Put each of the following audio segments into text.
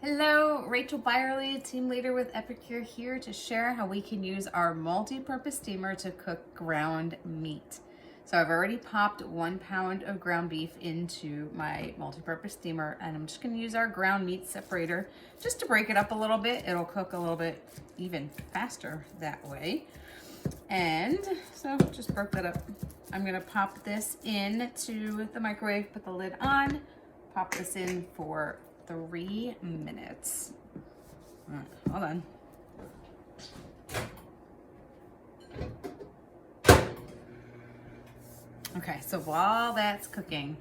Hello, Rachel Byerly, team leader with Epicure, here to share how we can use our multi-purpose steamer to cook ground meat. So I've already popped 1 pound of ground beef into my multi-purpose steamer, and I'm just going to use our ground meat separator just to break it up a little bit. It'll cook a little bit even faster that way. And so just broke that up. I'm going to pop this into the microwave, put the lid on, pop this in for 3 minutes. All right, hold on. Okay, so while that's cooking,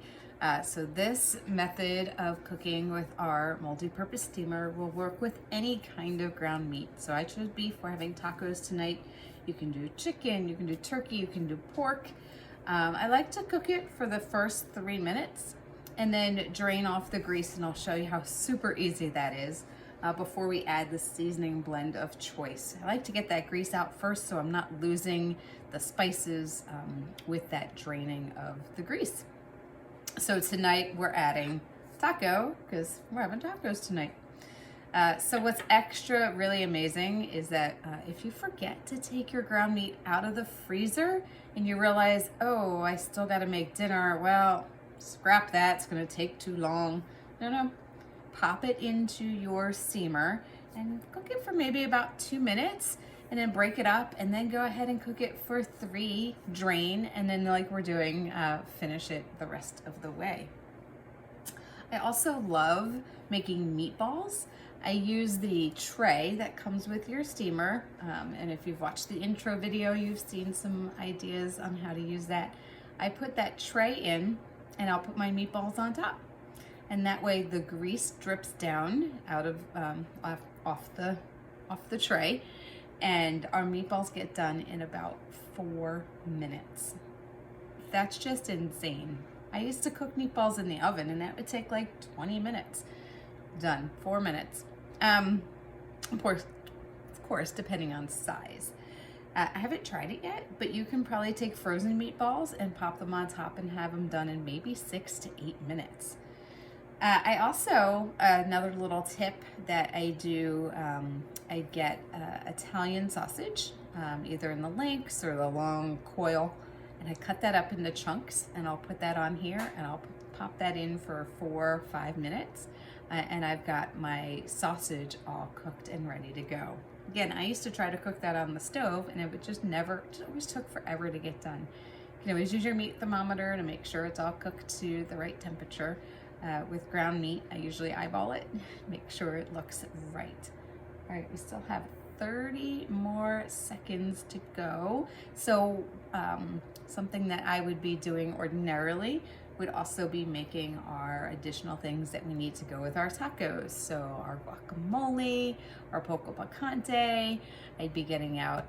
so this method of cooking with our multi-purpose steamer will work with any kind of ground meat. So I chose beef. We're having tacos tonight. You can do chicken, you can do turkey, you can do pork. I like to cook it for the first 3 minutes and then drain off the grease, and I'll show you how super easy that is before we add the seasoning blend of choice. I like to get that grease out first so I'm not losing the spices with that draining of the grease. So tonight we're adding taco because we're having tacos tonight. So what's extra really amazing is that if you forget to take your ground meat out of the freezer and you realize, oh, I still got to make dinner, well, scrap that, it's going to take too long. No, pop it into your steamer and cook it for maybe about 2 minutes, and then break it up, and then go ahead and cook it for 3, drain, and then like we're doing, finish it the rest of the way. I also love making meatballs. I use the tray that comes with your steamer, and if you've watched the intro video, you've seen some ideas on how to use that. I put that tray in, and I'll put my meatballs on top, and that way the grease drips down out of off the tray, and our meatballs get done in about 4 minutes. That's just insane. I used to cook meatballs in the oven, and that would take like 20 minutes. Done, 4 minutes. Of course, depending on size. I haven't tried it yet, but you can probably take frozen meatballs and pop them on top and have them done in maybe 6 to 8 minutes. I also, another little tip that I do, I get Italian sausage, either in the lengths or the long coil, and I cut that up into chunks, and I'll put that on here, and I'll pop that in for 4 or 5 minutes, and I've got my sausage all cooked and ready to go. Again, I used to try to cook that on the stove, and it would just always took forever to get done. You can always use your meat thermometer to make sure it's all cooked to the right temperature. With ground meat, I usually eyeball it, make sure it looks right. All right, we still have 30 more seconds to go. So something that I would be doing ordinarily would also be making our additional things that we need to go with our tacos. So our guacamole, our poco picante. I'd be getting out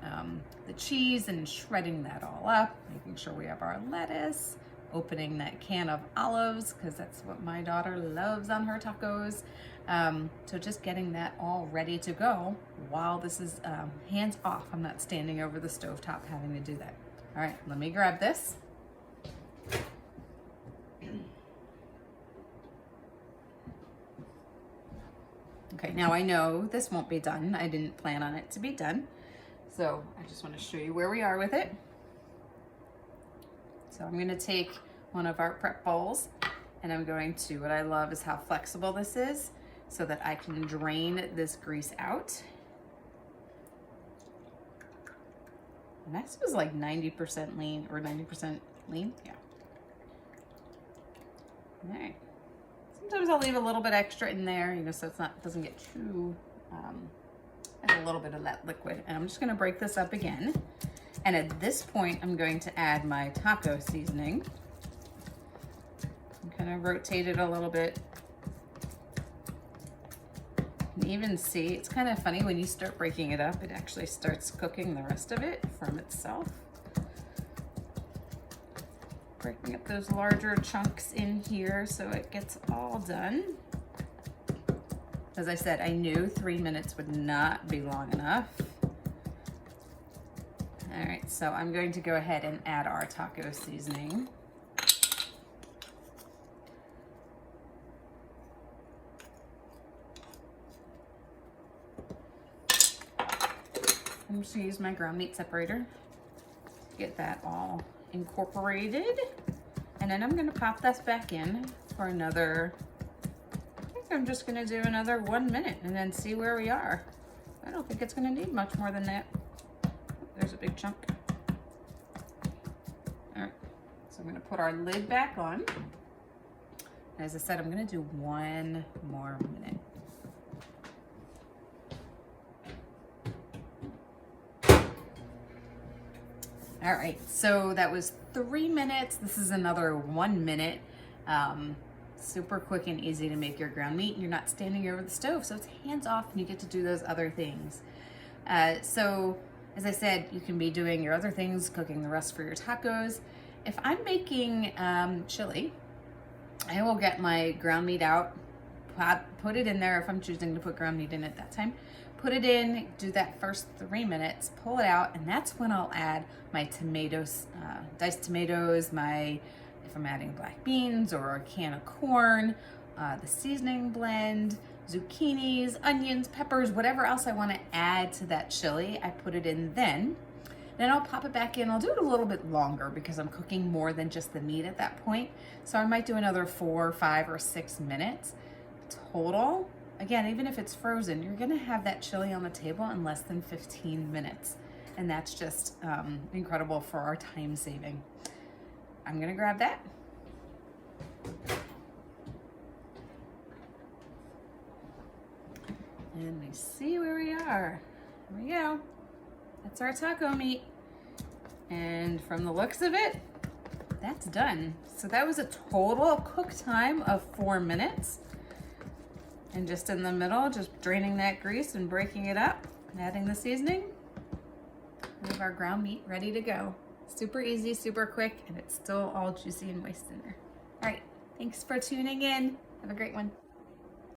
the cheese and shredding that all up, making sure we have our lettuce, opening that can of olives because that's what my daughter loves on her tacos. So just getting that all ready to go while this is hands off. I'm not standing over the stovetop having to do that. All right, let me grab this. Okay, now I know this won't be done. I didn't plan on it to be done. So I just want to show you where we are with it. So I'm going to take one of our prep bowls, and I'm going to, what I love is how flexible this is so that I can drain this grease out. And this was like 90% lean or 90% lean. Yeah. All right. Sometimes I'll leave a little bit extra in there, so it's doesn't get too, add a little bit of that liquid. And I'm just going to break this up again. And at this point, I'm going to add my taco seasoning. And kind of rotate it a little bit. And even see, it's kind of funny when you start breaking it up, it actually starts cooking the rest of it from itself. Breaking up those larger chunks in here so it gets all done. As I said, I knew 3 minutes would not be long enough. All right, so I'm going to go ahead and add our taco seasoning. I'm just gonna use my ground meat separator to get that all incorporated. And then I'm gonna pop this back in for another, I think I'm just gonna do another 1 minute and then see where we are. I don't think it's gonna need much more than that. There's a big chunk. All right, so I'm gonna put our lid back on. As I said, I'm gonna do 1 more minute. All right, so that was 3 minutes. This is another 1 minute. Super quick and easy to make your ground meat. You're not standing over the stove, so it's hands off and you get to do those other things. So as I said, you can be doing your other things, cooking the rest for your tacos. If I'm making chili, I will get my ground meat out, put it in there if I'm choosing to put ground meat in at that time. Put it in, do that first 3 minutes, pull it out, and that's when I'll add my tomatoes, diced tomatoes, if I'm adding black beans or a can of corn, the seasoning blend, zucchinis, onions, peppers, whatever else I want to add to that chili, I put it in then. Then I'll pop it back in. I'll do it a little bit longer because I'm cooking more than just the meat at that point. So I might do another 4, 5, or 6 minutes total. Again, even if it's frozen, you're gonna have that chili on the table in less than 15 minutes. And that's just incredible for our time saving. I'm gonna grab that. And we see where we are. Here we go. That's our taco meat. And from the looks of it, that's done. So that was a total cook time of 4 minutes. And just in the middle, just draining that grease and breaking it up and adding the seasoning. We have our ground meat ready to go. Super easy, super quick, and it's still all juicy and moist in there. All right, thanks for tuning in. Have a great one.